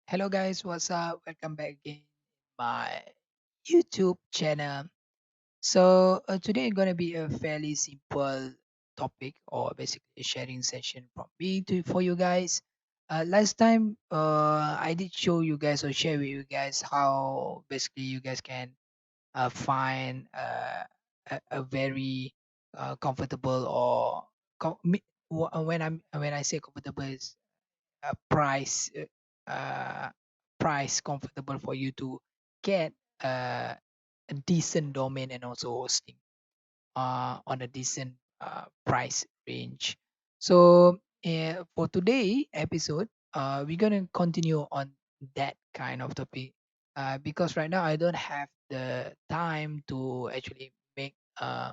Hello guys, what's up? Welcome back again my YouTube channel. Today gonna be a fairly simple topic or basically a sharing session from me to for you guys. Last time I did show you guys or share with you guys how basically you guys can find a very comfortable or when I say comfortable is price price comfortable for you to get a decent domain and also hosting on a decent price range. For today episode, we're gonna continue on that kind of topic because right now I don't have the time to actually make a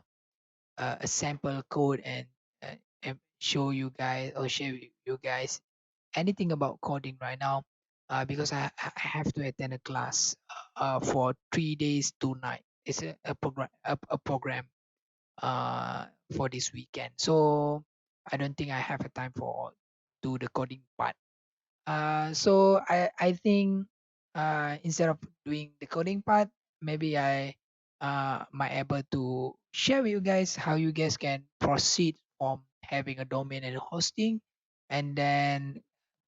sample code and show you guys or share with you guys anything about coding right now because I have to attend a class for 3 days, 2 nights. It's a program uh, for this weekend. So I don't think I have a time for do the coding part. I think instead of doing the coding part, maybe I might able to share with you guys how you guys can proceed from having a domain and hosting, and then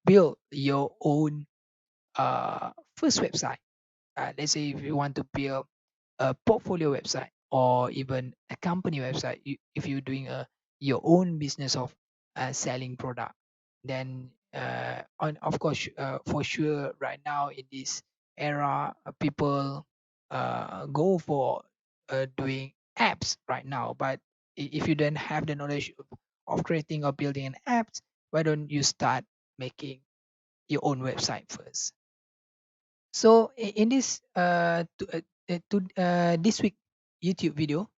build your own first website. Let's say if you want to build a portfolio website or even a company website, if you're doing your own business of selling product, then of course for sure right now in this era, people go for doing apps right now. But if you don't have the knowledge of creating or building an app, why don't you start making your own website first? In this this week YouTube video,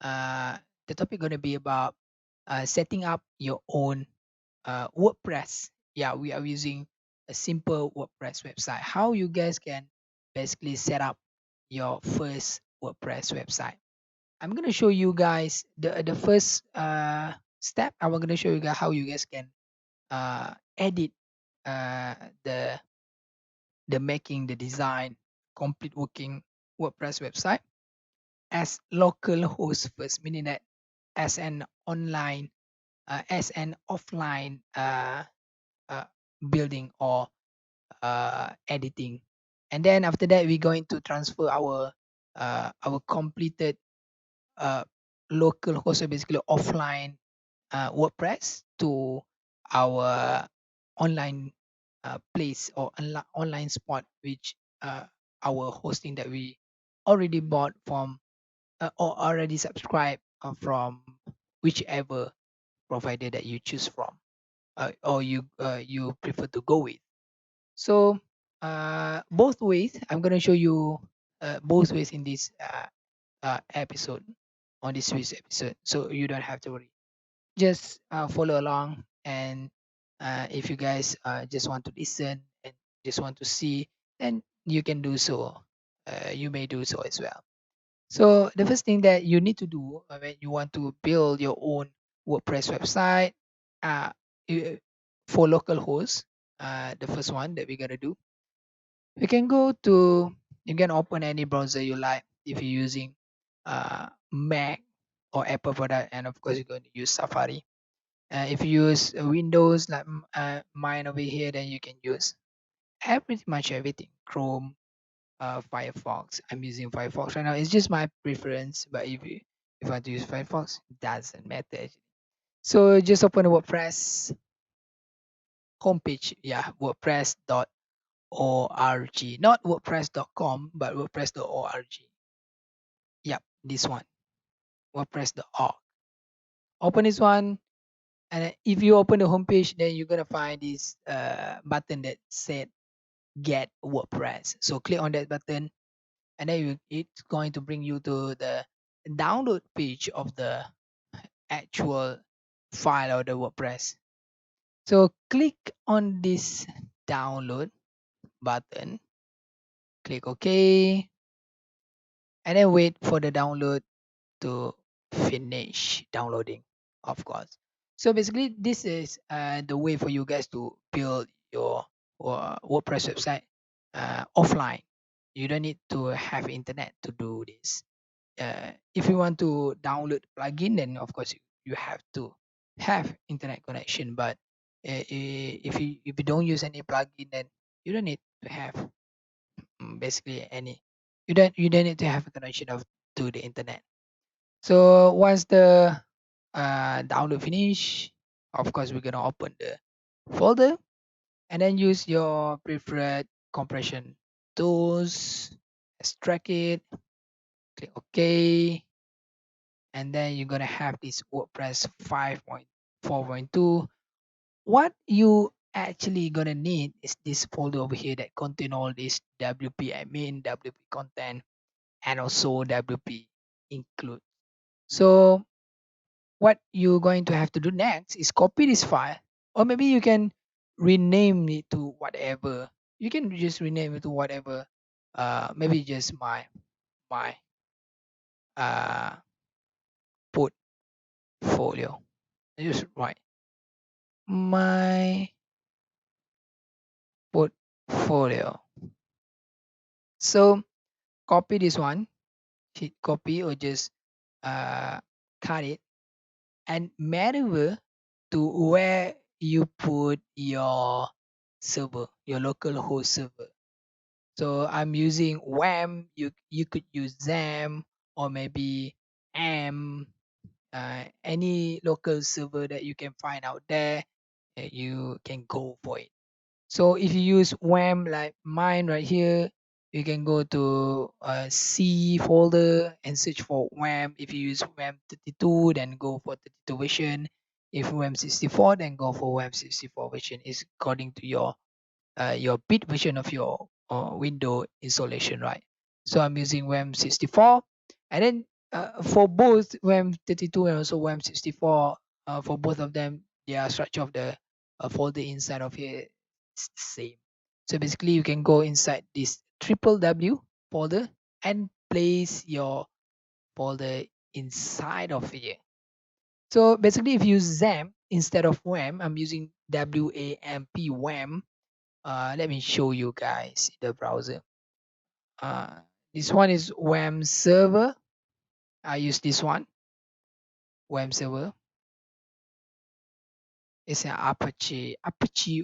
the topic gonna be about setting up your own WordPress. Yeah, we are using a simple WordPress website. How you guys can basically set up your first WordPress website. I'm gonna show you guys the first step. I'm gonna show you guys how you guys can edit uh, the making the design complete working WordPress website as local host first, meaning that as an online as an offline uh, building or editing, and then after that we're going to transfer our completed uh, local host, so basically offline WordPress to our online place or online spot, which our hosting that we already bought from or already subscribed from whichever provider that you choose from or you prefer to go with. So both ways, I'm gonna show you both ways in this episode on this week's episode, so you don't have to worry. Just follow along, and if you guys just want to listen and just want to see, then you can do so. You may do so as well. So the first thing that you need to do when you want to build your own WordPress website uh, you- for local hosts, the first one that we're gonna do, you can go to, you can open any browser you like if you're using Mac or Apple product, and of course you're going to use Safari. If you use Windows like mine over here, then you can use pretty much everything. Chrome, Firefox. I'm using Firefox right now. It's just my preference, but if I want to use Firefox, it doesn't matter. So just open the WordPress homepage. Yeah, WordPress.org, not WordPress.com, but WordPress.org. Yep, this one, WordPress.org. Open this one, and then if you open the homepage, then you're gonna find this button that said Get WordPress. So click on that button, and then it's going to bring you to the download page of the actual file of the WordPress. So click on this download button, click OK, and then wait for the download to finish downloading, of course. So basically, this is the way for you guys to build your WordPress website. offline. You don't need to have internet to do this. If you want to download plugin, then of course you have to have internet connection. But if you don't use any plugin, then you don't need to have basically any. You don't need to have a connection of to the internet. So once the download finish, of course we're gonna open the folder and then use your preferred compression tools, extract it, click OK, and then you're gonna have this WordPress 5.4.2. What you actually gonna need is this folder over here that contain all this WP admin, WP content, and also WP include. So what you're going to have to do next is copy this file, or maybe you can rename it to whatever. You can just rename it to whatever. Maybe just my uh portfolio. Just write my portfolio. So copy this one, hit copy or just uh cut it and mail over to where you put your server, your local host server. So I'm using WAM. You could use ZAM or maybe AM. Any local server that you can find out there, you can go for it. So if you use WAM like mine right here, you can go to C folder and search for WAM. If you use WAM 32, then go for 32 version. If WAM 64, then go for WAM 64 version. It's according to your bit version of your window installation, right? So I'm using WAM 64, and then for both WAM 32 and also WAM 64, for both of them, the structure of the folder inside of here is the same. So basically, you can go inside this triple W folder and place your folder inside of here. So basically, if you use ZAMP instead of WAM, I'm using WAMP WAM. Let me show you guys the browser. Uh, this one is WAM server. I use this one, WAM server. It's an Apache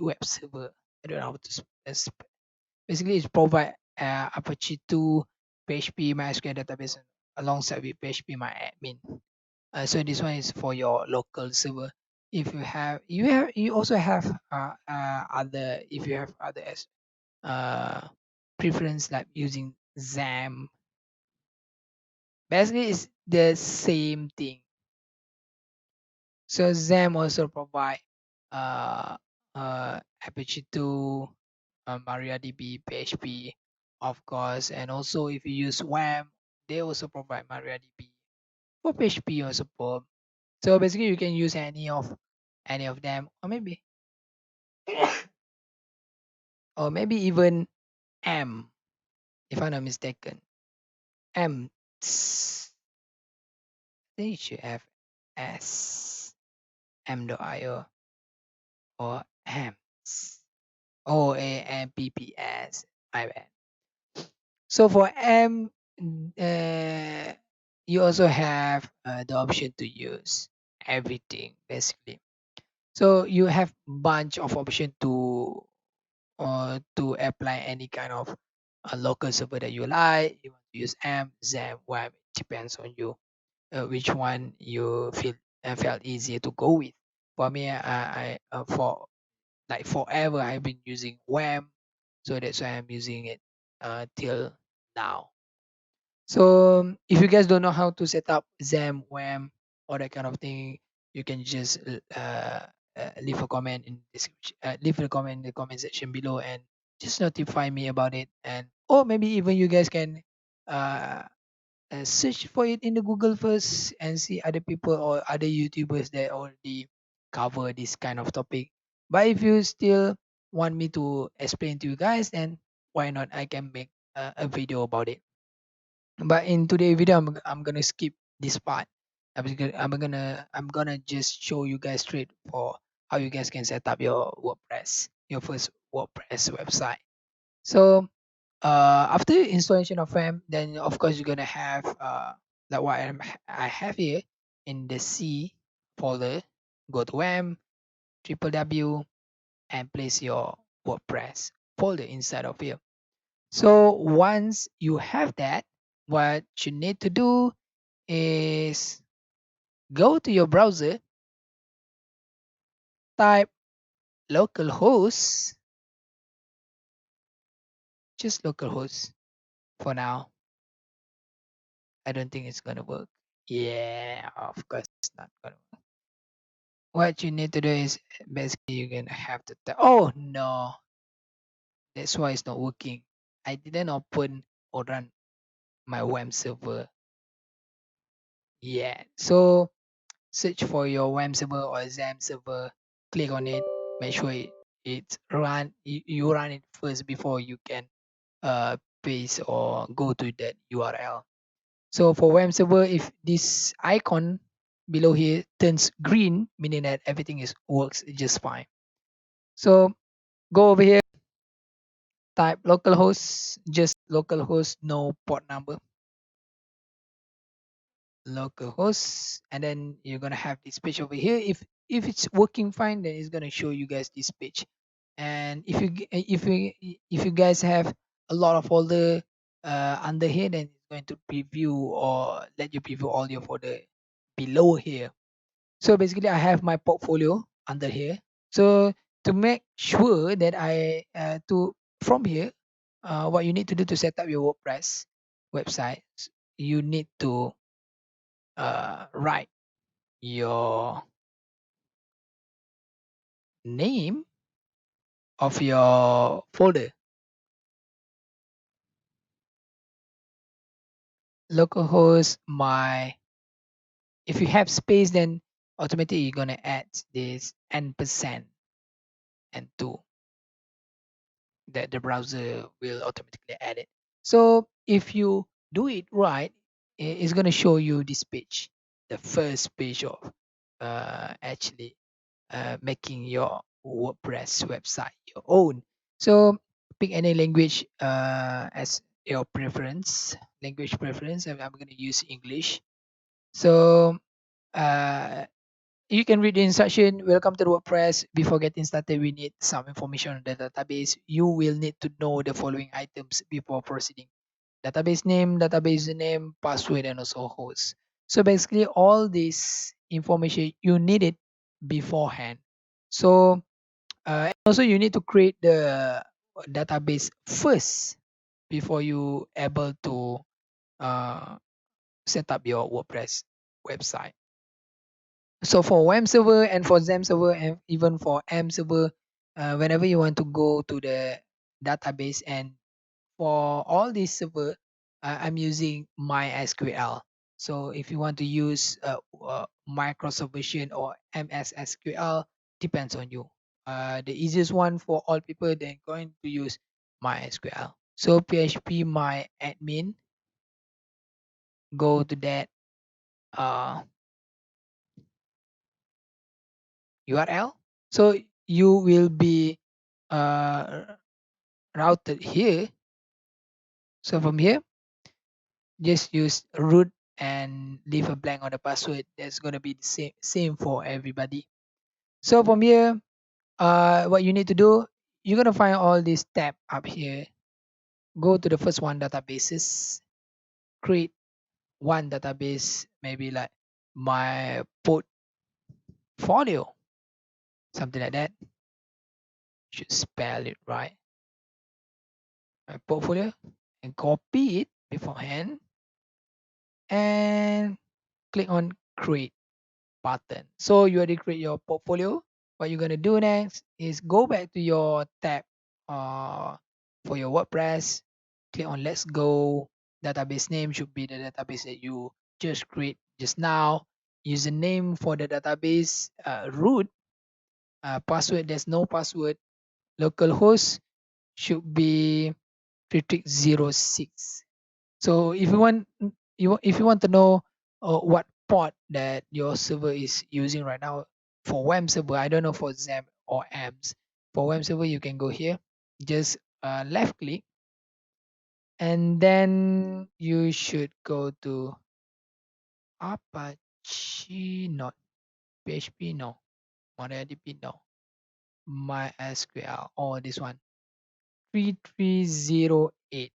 web server. I don't know how to basically it's provide Apache 2 PHP MySQL database alongside with PHP MyAdmin. So this one is for your local server. If you also have other if you have other uh preference like using XAMPP. Basically, it's the same thing. So XAMPP also provide uh, Apache 2, MariaDB, PHP, of course, and also if you use WAM, they also provide MariaDB for PHP or support. So basically, you can use any of them, or maybe even M, if I'm not mistaken. M. They should have S M.io or AMPS. AMPPS. My bad. So for M, you also have the option to use everything basically. So you have bunch of option to apply any kind of local server that you like. You want to use AMP, XAMPP, WAMP. It depends on you. Which one you felt easier to go with. For me, for like forever I've been using WAM, so that's why I'm using it till now. So if you guys don't know how to set up XAMPP, WAM, or that kind of thing, you can just leave a comment in description, leave a comment in the comment section below, and just notify me about it. And or maybe even you guys can uh, search for it in the Google first and see other people or other YouTubers that already cover this kind of topic. But if you still want me to explain to you guys, then why not? I can make a video about it. But in today's video, I'm gonna skip this part. I'm gonna just show you guys straight for how you guys can set up your WordPress, your first WordPress website. So After installation of WAM, then of course you're gonna have like what I have here in the C folder. Go to WAM, triple W, and place your WordPress folder inside of here. So once you have that, what you need to do is go to your browser, type localhost, just localhost for now. I don't think it's gonna work. Yeah, of course it's not gonna work. What you need to do is basically you're gonna have to oh no, that's why it's not working. I didn't open or run my WAM server. Yeah. So search for your WAM server or XAMPP server, click on it, make sure it's run you run it first before you can paste or go to that URL. So for WAM server, if this icon below here turns green, meaning that everything is works just fine. So go over here, type localhost, just localhost, no port number, localhost, and then you're gonna have this page over here. If it's working fine, then it's gonna show you guys this page. And if you guys have a lot of folder under here, then it's going to preview or let you preview all your folder below here. So basically, I have my portfolio under here. So to make sure that I to from here, what you need to do to set up your WordPress website, you need to write your name of your folder. Localhost my. If you have space, then automatically you're gonna add this n% and 2 that the browser will automatically add it. So if you do it right, it's gonna show you this page, the first page of actually making your WordPress website your own. So pick any language as your preference, language preference. I'm gonna use English. So uh, you can read the instruction. Welcome to the WordPress. Before getting started, we need some information on the database. You will need to know the following items before proceeding. Database name, database name, password, and also host. So basically all this information, you need it beforehand. So and also you need to create the database first before you able to uh, set up your WordPress website. So for WAM server and for XAMPP server and even for AM server, whenever you want to go to the database, and for all these server, I'm using MySQL. So if you want to use Microsoft version or MS SQL, depends on you. The easiest one for all people, they're going to use MySQL. So PHP my admin, go to that uh, URL. So you will be uh, routed here. So from here, just use root and leave a blank on the password. That's going to be the same for everybody. So from here, what you need to do, you're going to find all this tab up here. Go to the first one, databases, create one database, maybe like my portfolio, something like that. Should spell it right. My portfolio, and copy it beforehand and click on create button. So you already create your portfolio. What you're gonna do next is go back to your tab for your WordPress. Click on let's go. Database name should be the database that you just create just now. Username for the database, root, password, there's no password. Localhost should be 3306. So if you want to know what port that your server is using right now for WAM server, I don't know for XAMPP or AMS. For WAM server, you can go here, just left click, And then you should go to Apache, not PHP, no. MongoDB, no. MySQL, or this one. 3308.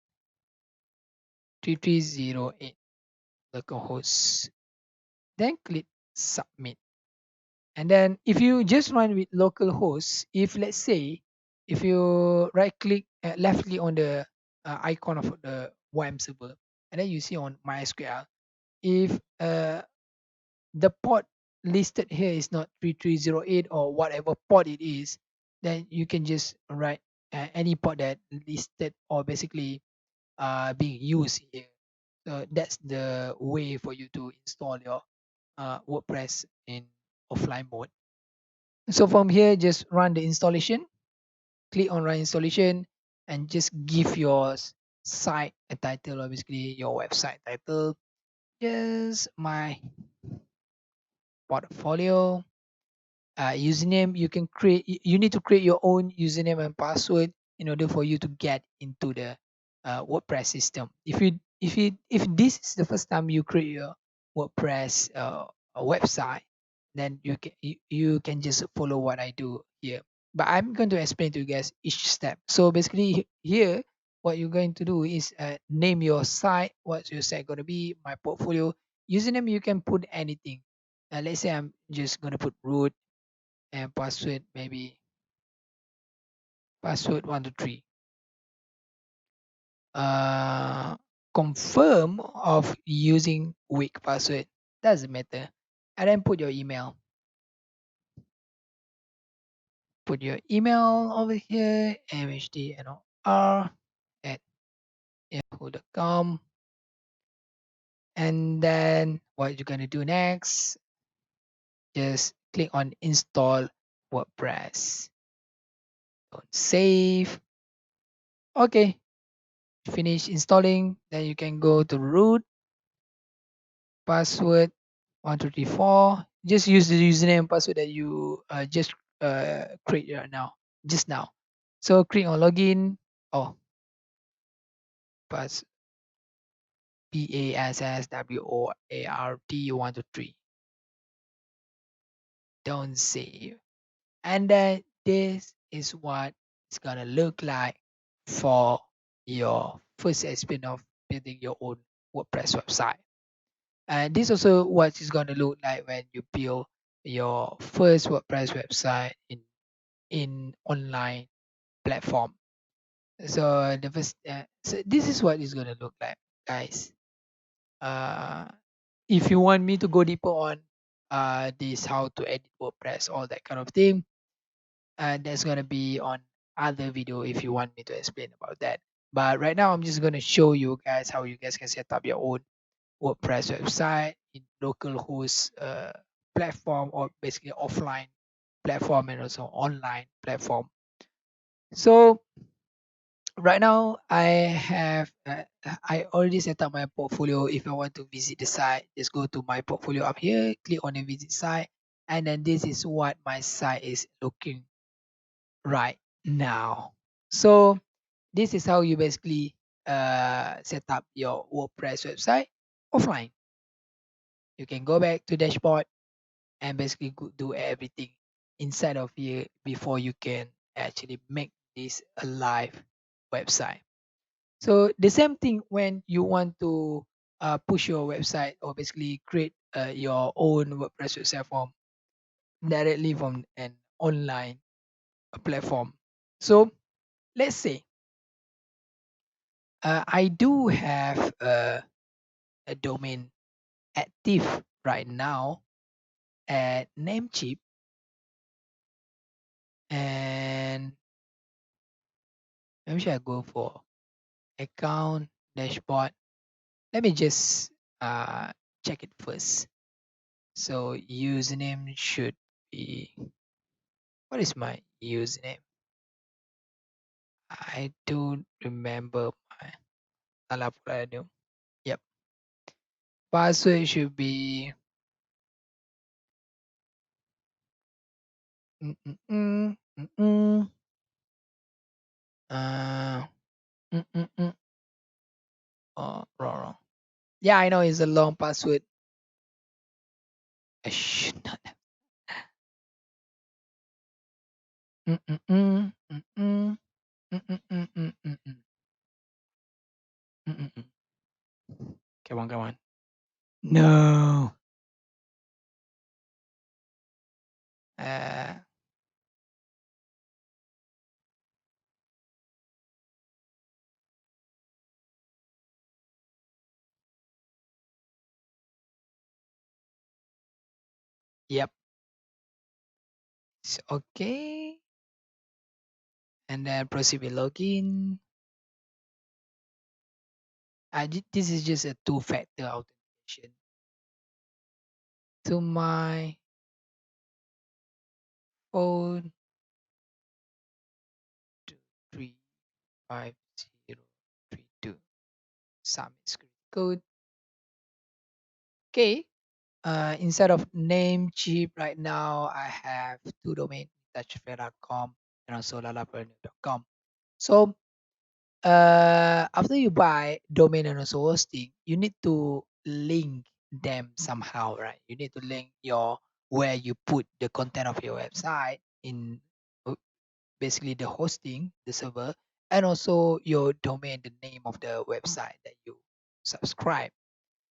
3308, localhost. Then click submit. And then if you just run with localhost, if let's say, if you right click, left click on the icon of the YAML server, and then you see on MySQL, if the port listed here is not 3308 or whatever port it is, then you can just write any port that listed or basically being used here. So that's the way for you to install your WordPress in offline mode. So from here, just run the installation, click on run installation, and just give your site a title, or basically your website title. Just my portfolio. Username, you can create, you need to create your own username and password in order for you to get into the WordPress system. If this is the first time you create your WordPress a website, then you can just follow what I do here. But I'm going to explain to you guys each step. So basically here, what you're going to do is name your site. What's your site going to be? My portfolio. Username, you can put anything. Let's say I'm just going to put root, and password, maybe password 123. uh Confirm of using weak password, doesn't matter. And then put your email, over here, mhdnor at yahoo.com. And then what you're gonna do next, just click on install WordPress. Don't save. Okay, finish installing. Then you can go to root, password 1234. Just use the username and password that you just create right now, just now. So click on login. Oh, pass PASSWORD 123. Don't save. And then this is what it's gonna look like for your first experience of building your own WordPress website. And this also what it's going to look like when you build your first WordPress website in online platform. So the first, so this is what it's going to look like, guys. Uh, if you want me to go deeper on this, how to edit WordPress, all that kind of thing, that's going to be on other video if you want me to explain about that. But right now, I'm just going to show you guys how you guys can set up your own WordPress website in local host platform, or basically offline platform, and also online platform. So right now I already set up my portfolio. If I want to visit the site, just go to my portfolio up here, click on the visit site, and then this is what my site is looking right now. So this is how you basically set up your WordPress website offline. You can go back to dashboard and basically do everything inside of here before you can actually make this a live website. So the same thing when you want to push your website, or basically create your own WordPress website from directly from an online platform. So let's say I do have a domain active right now at Namecheap, and maybe I go for account dashboard. Let me just check it first. So username should be, what is my username? I don't remember my Lalapolalaa. Yep. Password should be mm, mm, mm, mm, mm. Uh, mm, mm, mm. Oh, wrong, wrong. Yeah, I know it's a long password. I should not have. Mm-mm-mm, mm-mm, mm-mm-mm, mm-mm-mm, mm-mm-mm. Come on, come on. No. Uh, yep. It's okay. And then proceed with login. This is just a two-factor authentication to my phone. 2350032. Submit script code. Okay. Instead of Namecheap right now, I have two domains, touchfair.com and also lalapolalaa.com. So after you buy domain and also hosting, you need to link them somehow, right? You need to link your where you put the content of your website in uh, basically the hosting, the server, and also your domain, the name of the website that you subscribe.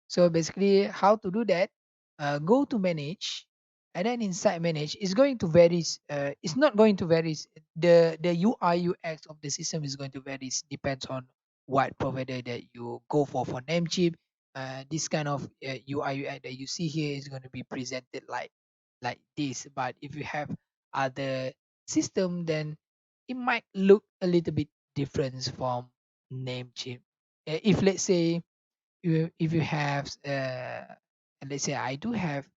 So basically, how to do that? Go to manage, and then inside manage, it's going to vary. It's not going to vary. The UI UX of the system is going to vary. Depends on what provider that you go for. For Namecheap, this kind of UI UX that you see here is going to be presented like this. But if you have other system, then it might look a little bit different from Namecheap. If let's say if you have let's say I do have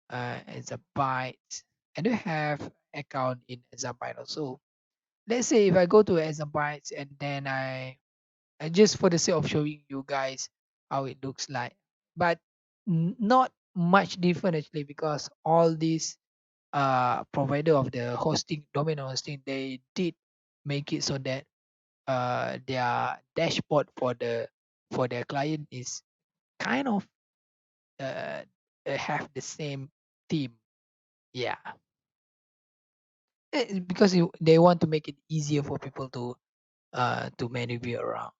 as a byte, I do have account in Exabyte also. Let's say if I go to Exabyte and then I just for the sake of showing you guys how it looks like, but not much different actually, because all these provider of the hosting, domain hosting, they did make it so that their dashboard for their client is kind of uh, have the same theme. Yeah. Because they want to make it easier for people to maneuver around,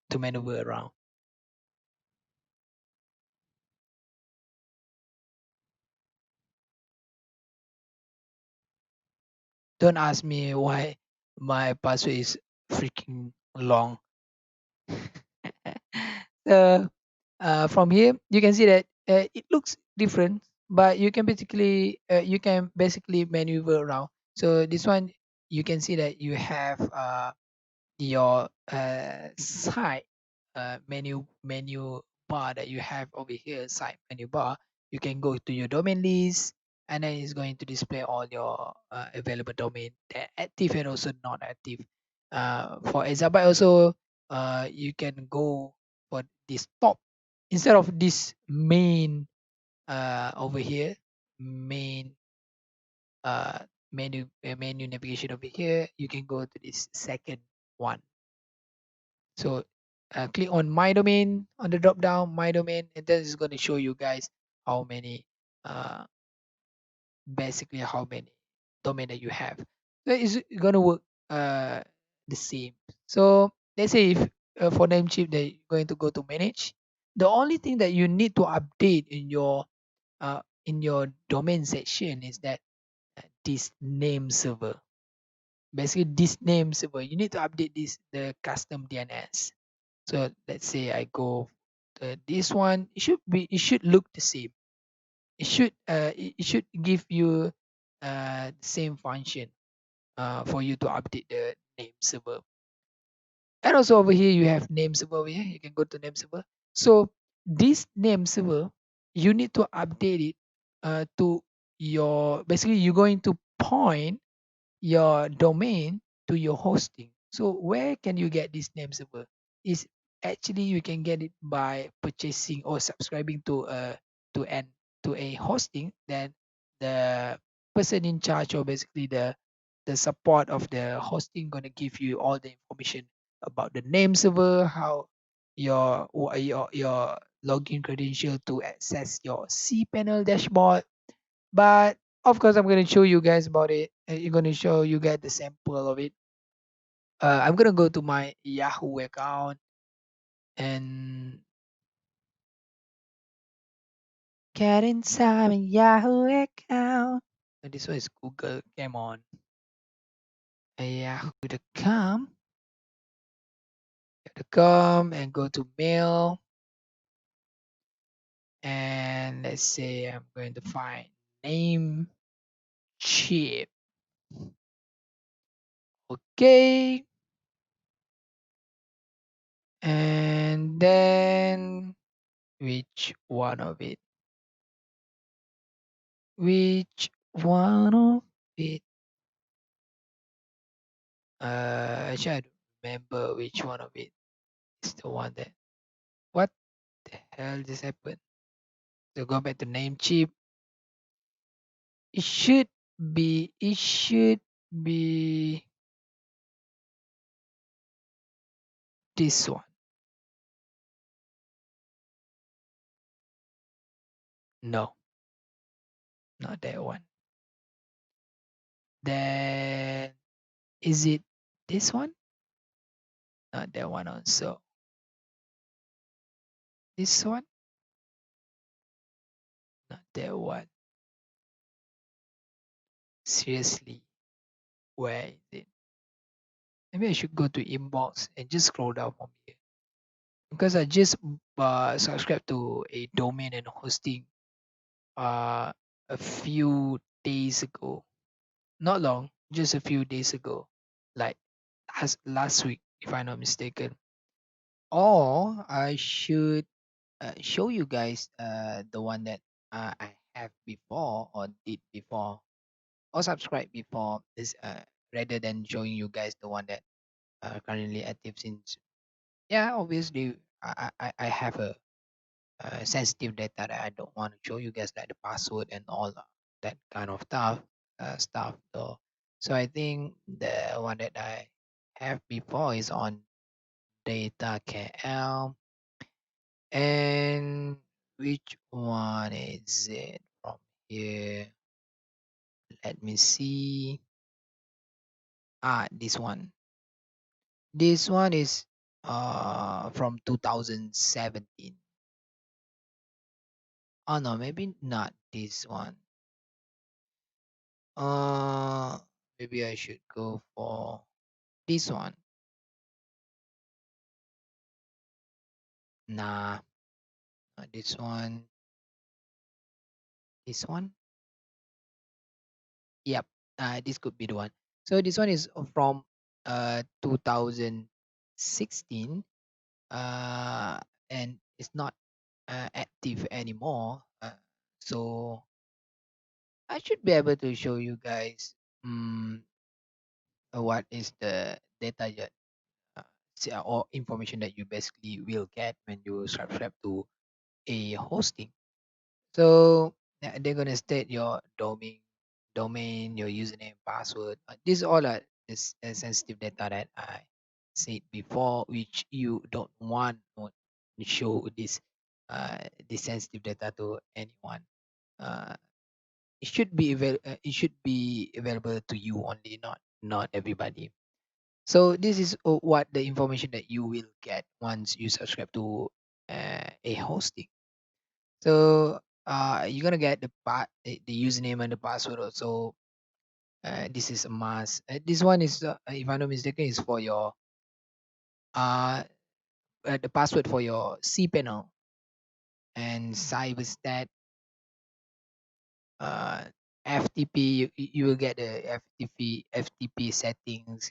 Don't ask me why my password is freaking long. So from here you can see that it looks different, but you can basically maneuver around. So this one you can see that you have your side menu bar that you have over here, side menu bar. You can go to your domain list, and then it's going to display all your available domain that active and also not active. For example, also you can go for this top instead of this main over here, main uh, menu navigation over here. You can go to this second one. So click on my domain on the drop down, my domain, and then it's going to show you guys how many, uh, basically how many domain that you have. So it's going to work uh, the same. So let's say if for Namecheap they're going to go to manage, the only thing that you need to update in your domain section is that this name server. Basically, this name server, you need to update this the custom DNS. So let's say I go this one. It should look the same. It should give you the same function for you to update the name server. And also over here you have name server over here. You can go to name server. So this name server, you need to update it to your, basically you're going to point your domain to your hosting. So where can you get this name server? Is actually you can get it by purchasing or subscribing to an to a hosting. Then the person in charge, or basically the support of the hosting, gonna give you all the information about the name server, how your login credential to access your cPanel dashboard. But of course, I'm going to show you guys about it. You're going to show you guys the sample of it. I'm going to go to my Yahoo account and get inside my Yahoo account. This one is Google. Come on. Yahoo.com. Yahoo.com and go to mail. And let's say I'm going to find name chip. Okay. And then which one of it? Which one of it? Actually, I don't remember which one of it is the one that. What the hell just happened? So go back to name chip. It should be. It should be this one. No, not that one. Then is it this one? Not that one also. This one? Not that one. Seriously, where is it? Maybe I should go to inbox and just scroll down from here. Because I just subscribed to a domain and hosting uh, a few days ago. Not long, just a few days ago. Like last week, if I'm not mistaken. Or I should show you guys the one that I have before or did before or subscribe before is rather than showing you guys the one that currently active since. Yeah, obviously I have a sensitive data that I don't want to show you guys, like the password and all that kind of stuff. So I think the one that I have before is on data KL. And which one is it from here? Let me see. This one. This one is from 2017. Oh no, maybe not this one. Uh Maybe I should go for this one. Nah, not this one. This one? Yep. This could be the one. So this one is from 2016. Uh and it's not active anymore. So I should be able to show you guys what is the data that or information that you basically will get when you subscribe to a hosting. So they're gonna state your domain, your username, password. These all are this sensitive data that I said before, which you don't want to show this sensitive data to anyone. Uh, it should be available to you only, not everybody. So this is what the information that you will get once you subscribe to a hosting. So you're gonna get the username and the password also. This is a must. This one is, if I'm not mistaken, is for your uh, the password for your cPanel and cyberstat uh, FTP. You will get the FTP settings.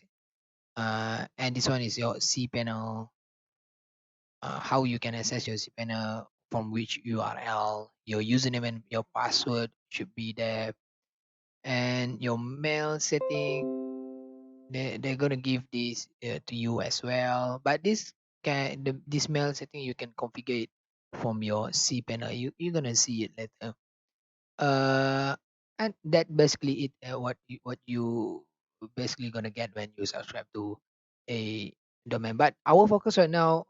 And this one is your cPanel. How you can access your cPanel, from which URL. Your username and your password should be there, and your mail setting. They're gonna give this to you as well. But this mail setting you can configure it from your cPanel. You're gonna see it later. Uh, and that basically what you basically gonna get when you subscribe to a domain. But our focus right now,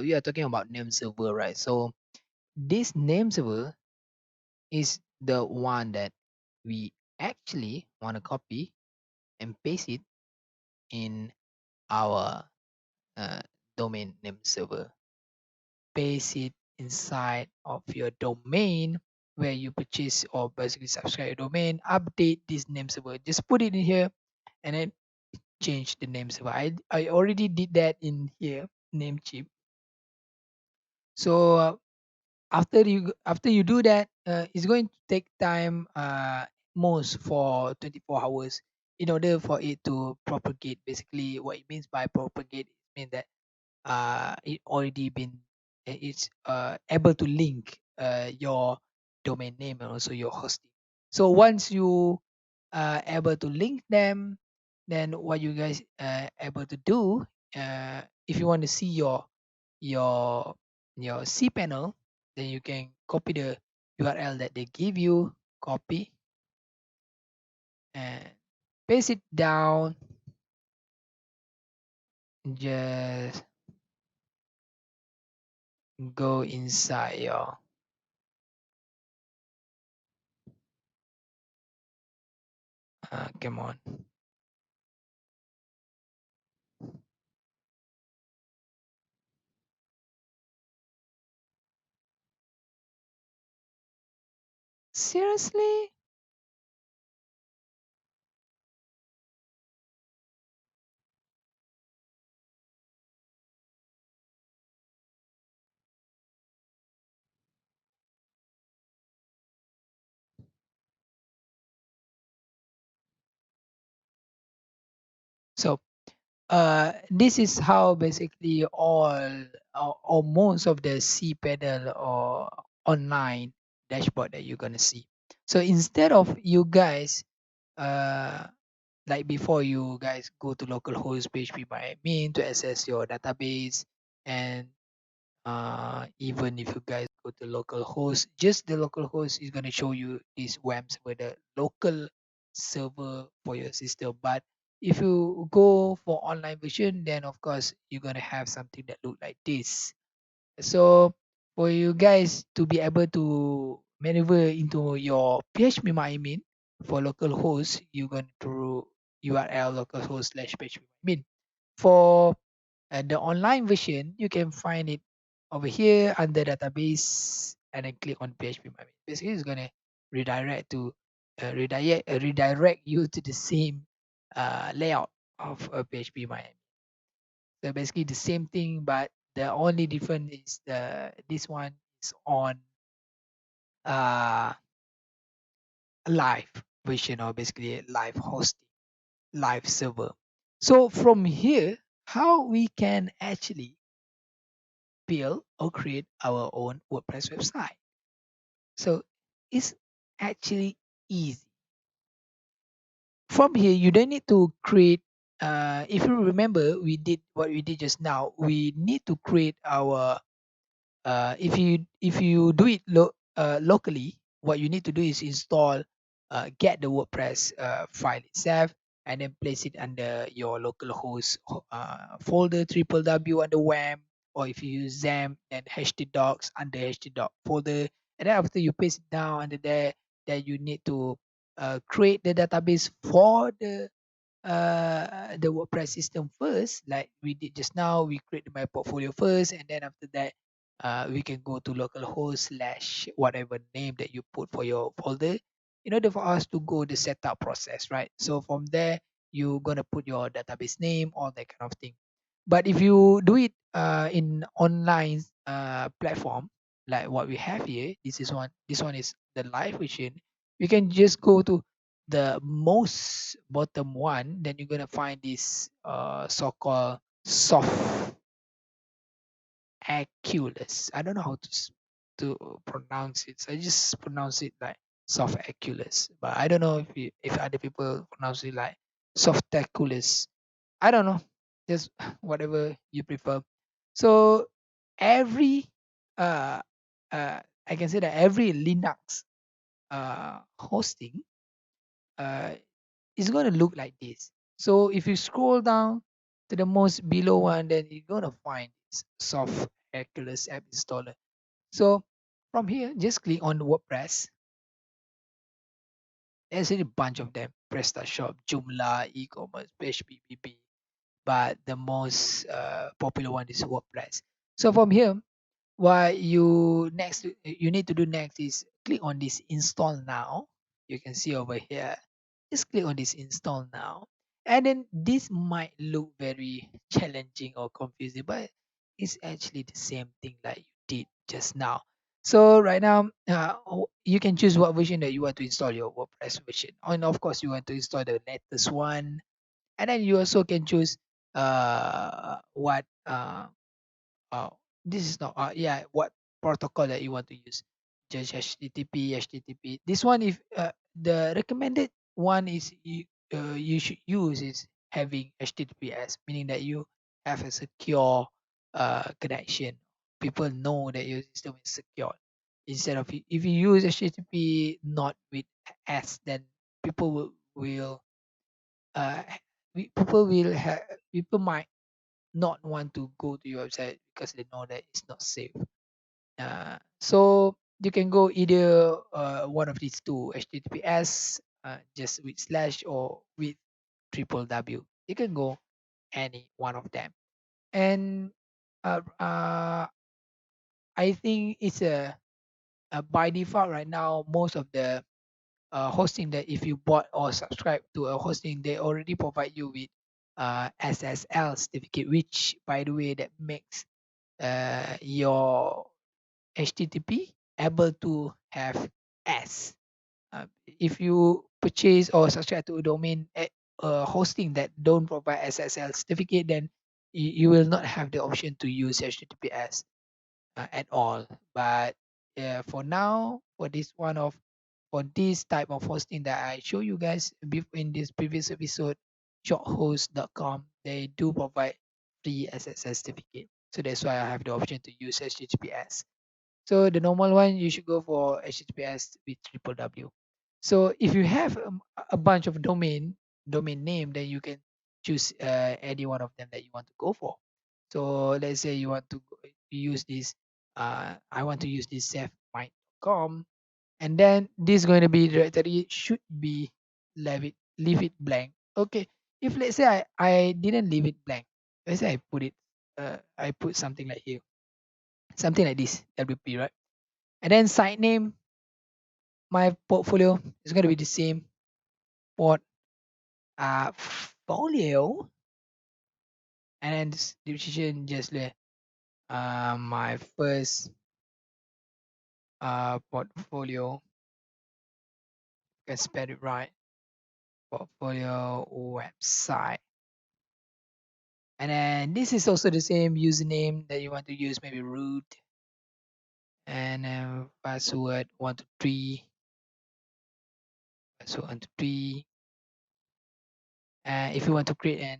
we are talking about name server, right? So this name server is the one that we actually want to copy and paste it in our uh, domain name server. Paste it inside of your domain where you purchase or basically subscribe your domain. Update this name server. Just put it in here and then change the name server. I already did that in here, Namecheap. So after you do that, it's going to take time, most for 24 hours in order for it to propagate. Basically, what it means by propagate means that it already been it's able to link your domain name and also your hosting. So once you able to link them, then what you guys able to do, if you want to see your your cPanel, then you can copy the URL that they give you, copy and paste it down. Just go inside your come on. Seriously? So this is how basically all or most of the cPanel or online dashboard that you're gonna see. So instead of you guys uh like before, you guys go to localhost PHP by admin to access your database, and even if you guys go to localhost, just the localhost is going to show you this WAM server, the local server for your system. But if you go for online version, then of course you're going to have something that look like this. So for you guys to be able to maneuver into your PHP admin for localhost, you're going to URL localhost slash PHP admin. For the online version, you can find it over here under database and then click on PHP admin. Basically, it's gonna redirect to redirect you to the same layout of a PHP admin. So basically the same thing, but the only difference is this one is on uh live version, or basically live hosting, live server. So from here, how we can actually build or create our own WordPress website. So it's actually easy. From here, you don't need to create. If you remember, we did what we did just now. We need to create our. If you do it locally, what you need to do is install, get the WordPress file itself, and then place it under your local host folder, triple W under WAM, or if you use XAMPP, then htdocs under htdoc folder, and then after you paste it down under there, then you need to create the database for the WordPress system first, like we did just now. We create my portfolio first, and then after that, we can go to localhost slash whatever name that you put for your folder in order for us to go the setup process, right? So from there, you're gonna put your database name, all that kind of thing. But if you do it in online platform like what we have here, this is one. This one is the live version. You can just go to the most bottom one, then you're gonna find this so-called soft aculus. I don't know how to pronounce it. So I just pronounce it like soft aculus. But I don't know if other people pronounce it like softaculus. I don't know. Just whatever you prefer. So every uh I can say that every Linux hosting uh is going to look like this. So if you scroll down, to the most below one, then you're gonna find this soft Hercules app installer. So from here, just click on WordPress. There's a bunch of them: PrestaShop, Joomla, e-commerce, PHP, but the most popular one is WordPress. So from here, what you need to do next is click on this install now. You can see over here. Just click on this install now. And then this might look very challenging or confusing, but it's actually the same thing like you did just now. So right now, you can choose what version that you want to install your WordPress version. And of course, you want to install the latest one. And then you also can choose what uh, this is not yeah, what protocol that you want to use. Just HTTP. This one, if the recommended one is you should use is having HTTPS, meaning that you have a secure connection. People know that your system is secure. Instead of if you use HTTP not with S, then people will uh people might not want to go to your website because they know that it's not safe. So you can go either one of these two: HTTPS, just with slash, or with triple W. You can go any one of them. And uh, uh, I think it's a by default right now. Most of the hosting, that if you bought or subscribe to a hosting, they already provide you with SSL certificate, which by the way that makes your HTTP able to have S. If you purchase or subscribe to a domain hosting that don't provide SSL certificate, then you will not have the option to use HTTPS at all. But for now, for this type of hosting that I show you guys in this previous episode, shorthost.com, they do provide free SSL certificate. So that's why I have the option to use HTTPS. So the normal one, you should go for HTTPS with triple W. So if you have a bunch of domain name, then you can choose any one of them that you want to go for. So let's say you want to use this. I want to use this safemind.com, and then this going to be directory should be leave it blank. Okay. If let's say I didn't leave it blank, let's say I put something like here, something like this, WP, right? And then site name, my portfolio is going to be the same. Portfolio. And then description, just like my first portfolio, can spell it right, portfolio website. And then this is also the same username that you want to use, maybe root, and password 123, password 123. If you want to create an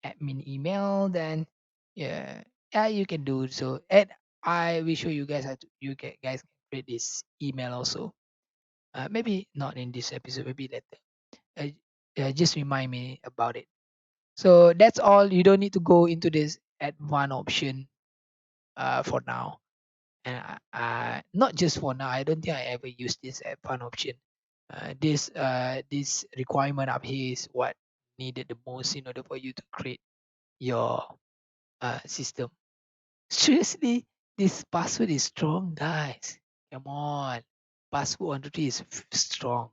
admin email, then yeah, you can do so. And I will show you guys how to guys can create this email also. Maybe not in this episode, maybe later. Just remind me about it. So that's all. You don't need to go into this add one option for now. And not just for now. I don't think I ever use this add one option. This requirement up here is what needed the most in order for you to create your system. Seriously, this password is strong, guys. Come on, password 123 is strong.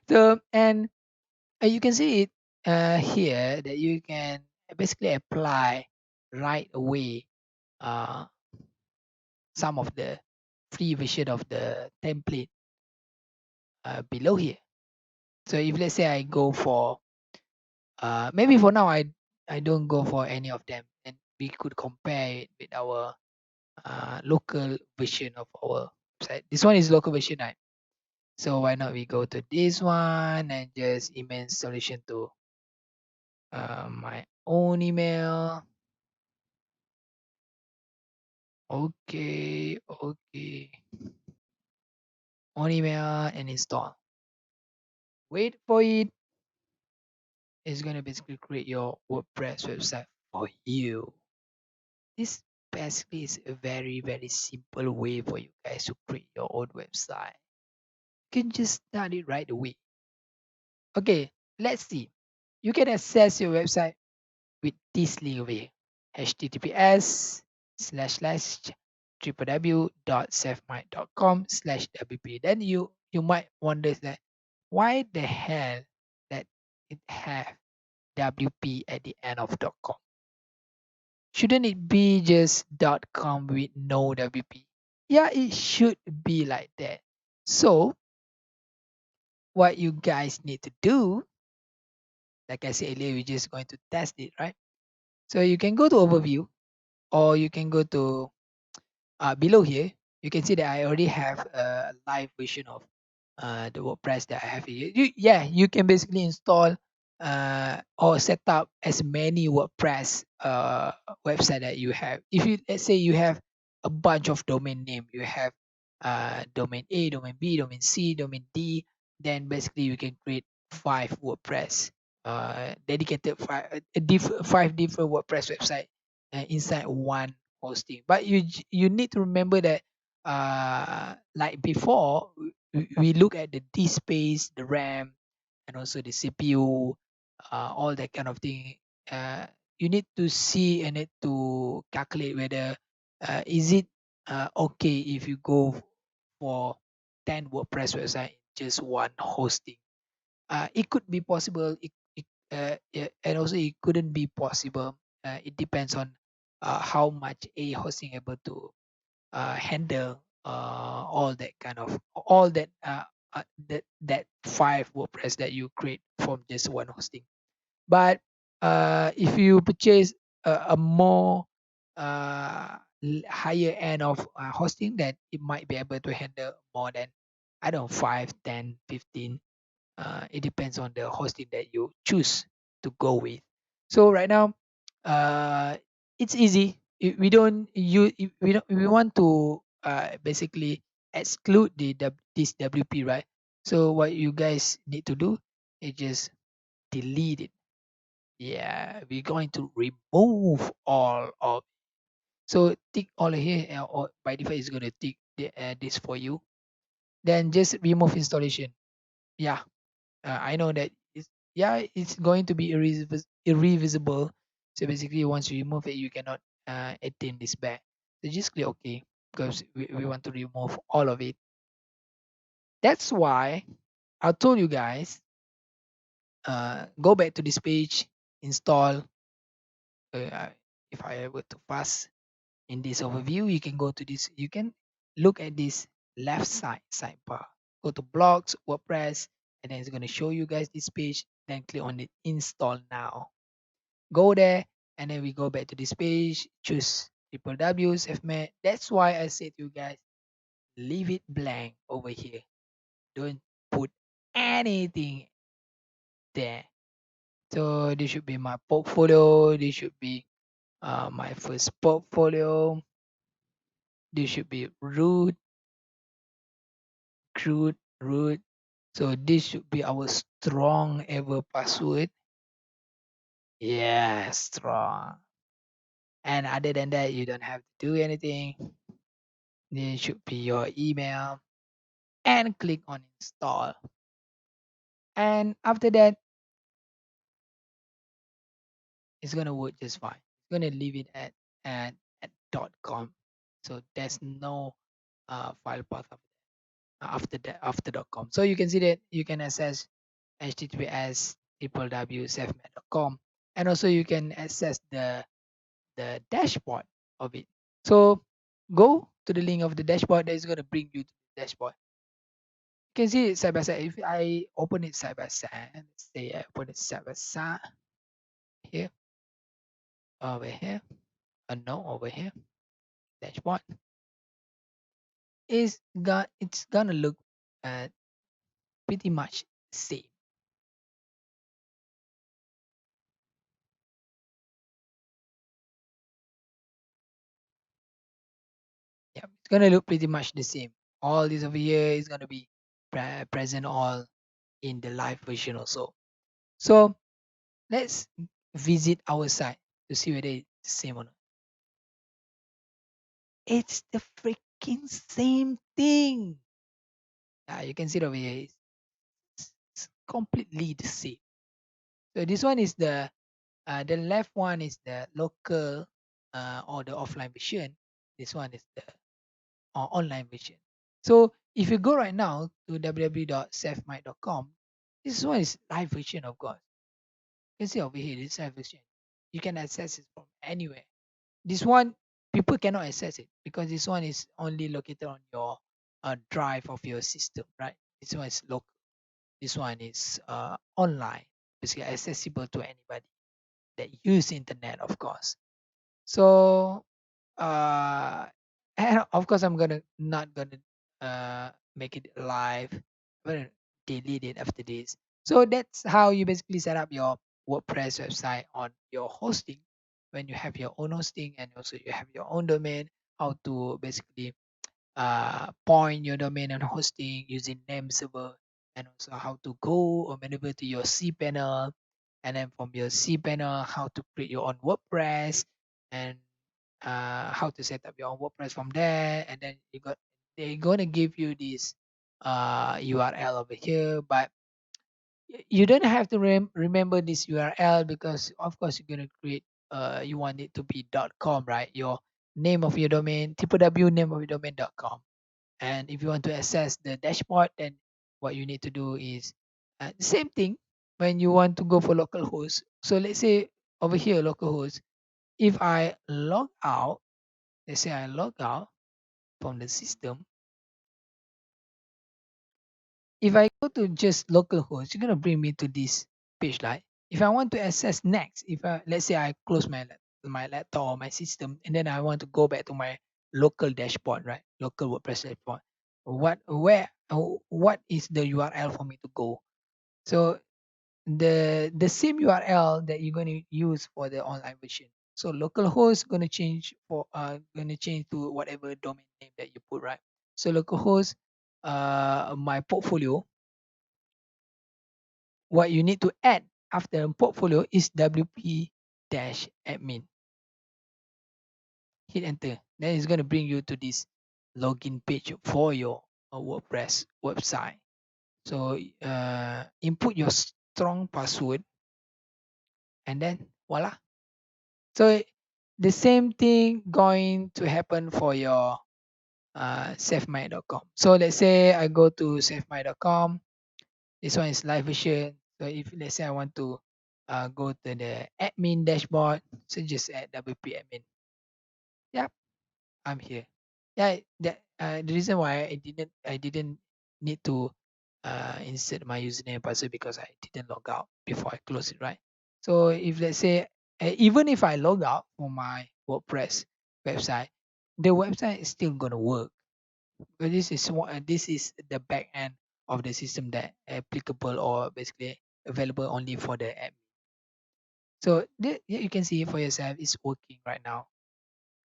So, and you can see it here that you can basically apply right away uh, some of the free version of the template below here. So if let's say I go for maybe for now I don't go for any of them, and we could compare it with our local version of our website. This one is local version, right? So why not we go to this one and just email installation to my own email. Okay. Own email and install. Wait for it. is going to basically create your WordPress website for you. This basically is a very, very simple way for you guys to create your own website. You can just start it right away. Okay, let's see. You can access your website with this link over here. https www.safemind.com/wp. Then you might wonder that why the hell that it have wp at the end of .com? Shouldn't it be just .com with no wp? Yeah, it should be like that. So what you guys need to do, like I said earlier, we're just going to test it, right? So you can go to overview, or you can go to below here. You can see that I already have a live version of the WordPress that I have here. Yeah, you can basically install or set up as many WordPress website that you have. If you, let's say you have a bunch of domain name, you have domain A, domain B, domain C, domain D, then basically you can create 5 WordPress dedicated five different WordPress website inside one hosting. But you need to remember that like before, we look at the disk space, the RAM, and also the CPU, all that kind of thing. Uh, you need to see and need to calculate whether is it okay if you go for 10 WordPress website in just one hosting. It could be possible. And also it couldn't be possible. It depends on how much a hosting able to handle all that 5 WordPress that you create from just one hosting. But if you purchase a more higher end of hosting, then it might be able to handle more than, I don't know, 5, 10, 15. It depends on the hosting that you choose to go with. So right now, uh, it's easy. We want to basically exclude this WP, right? So what you guys need to do is just delete it. Yeah, we're going to remove all of. So tick all here, or by default it's going to tick this for you. Then just remove installation. Yeah, I know that it's going to be irreversible. So basically, once you remove it, you cannot attain this back. So just click OK, because we want to remove all of it. That's why I told you guys, go back to this page, install. If I were to pass in this overview, you can go to this. You can look at this left side sidebar. Go to blogs, WordPress, and then it's going to show you guys this page. Then click on it, install now. Go there, and then we go back to this page. Choose www.fmat. That's why I said to you guys, leave it blank over here. Don't put anything there. So this should be my portfolio. This should be my first portfolio. This should be root. So this should be our strong ever password. Yeah, strong. And other than that, you don't have to do anything. This should be your email. And click on install. And after that, it's gonna work just fine. It's gonna leave it at .com. So there's no file path after .com. So you can see that you can access https www.safemat.com, and also you can access the dashboard of it. So go to the link of the dashboard that is going to bring you to the dashboard. You can see it side by side. If I open it side by side, let's say I open it side by side here, over here, no, over here, dashboard. It's gonna look uh, pretty much same. Yeah, it's gonna look pretty much the same. All this over here is gonna be present all in the live version also. So Let's visit our site to see whether it's the same or not. It's the freaking same thing. You can see it over here. It's completely the same. So this one is the left one is the local or the offline version. This one is the online version. So if you go right now to www.safemic.com, this one is live version, of course. You can see over here, this live version. You can access it from anywhere. This one, people cannot access it because this one is only located on your drive of your system, right? This one is local. This one is online, basically accessible to anybody that use internet, of course. So uh and of course I'm gonna not gonna make it live. I'm gonna delete it after this. So that's how you basically set up your WordPress website on your hosting when you have your own hosting and also you have your own domain, how to basically point your domain and hosting using name server, and also how to go or maneuver to your cPanel, and then from your cPanel how to create your own WordPress, and how to set up your own WordPress from there. And then they're gonna give you this URL over here, but you don't have to remember this URL because of course you're gonna create you want it to be .com, right? Your name of your domain, www name of your domain.com. And if you want to access the dashboard, then what you need to do is the same thing when you want to go for localhost. So let's say over here, localhost, if I log out, let's say I log out from the system, if I go to just localhost, you're gonna bring me to this page, right? If I want to access next, if I let's say I close my laptop or my system, and then I want to go back to my local dashboard, right? Local WordPress dashboard. What is the URL for me to go? So the same URL that you're going to use for the online version. So localhost gonna change to whatever domain name that you put, right? So localhost, my portfolio, what you need to add after portfolio is wp-admin. Hit enter. Then it's going to bring you to this login page for your WordPress website. So input your strong password and then voila. So the same thing going to happen for your savemy.com. So let's say I go to savemy.com. This one is live version. So if let's say I want to go to the admin dashboard, so just add WP admin. Yep, I'm here. Yeah, the reason why I didn't need to insert my username and password because I didn't log out before I close it, right? So if let's say even if I log out for my WordPress website, the website is still gonna work. But this is the back end of the system that applicable or basically available only for the app. So you can see for yourself it's working right now.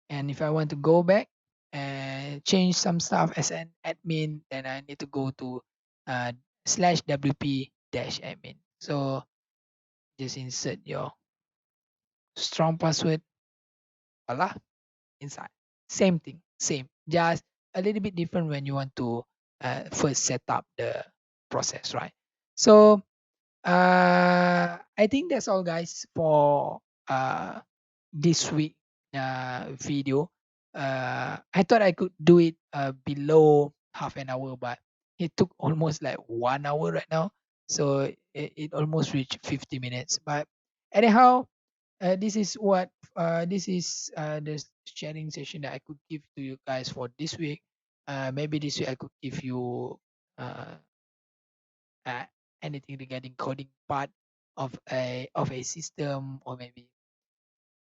And if I want to go back and change some stuff as an admin, then I need to go to /wp admin. So just insert your strong password, voila, inside. Same thing, same. Just a little bit different when you want to first set up the process, right? So I think that's all, guys, for this week video. I thought I could do it below half an hour, but it took almost like 1 hour right now. So it almost reached 50 minutes. But anyhow, this is the sharing session that I could give to you guys for this week. Maybe this week I could give you uh, uh, anything regarding coding part of a system, or maybe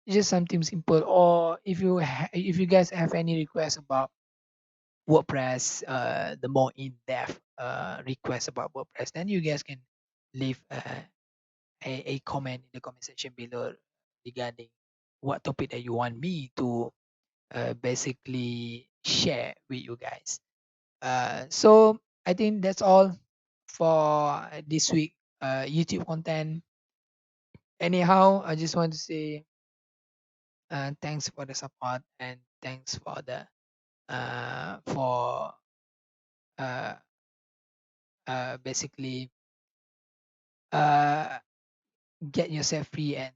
just something simple. Or if you guys have any requests about WordPress, the more in-depth requests about WordPress, then you guys can leave a comment in the comment section below regarding what topic that you want me to basically share with you guys. So I think that's all for this week YouTube content. Anyhow, I just want to say thanks for the support and thanks for the for uh, basically uh, get yourself free and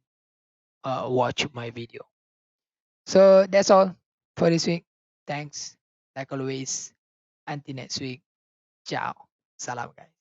watch my video. So that's all for this week. Thanks, like always. Until next week. Ciao. Salam, guys.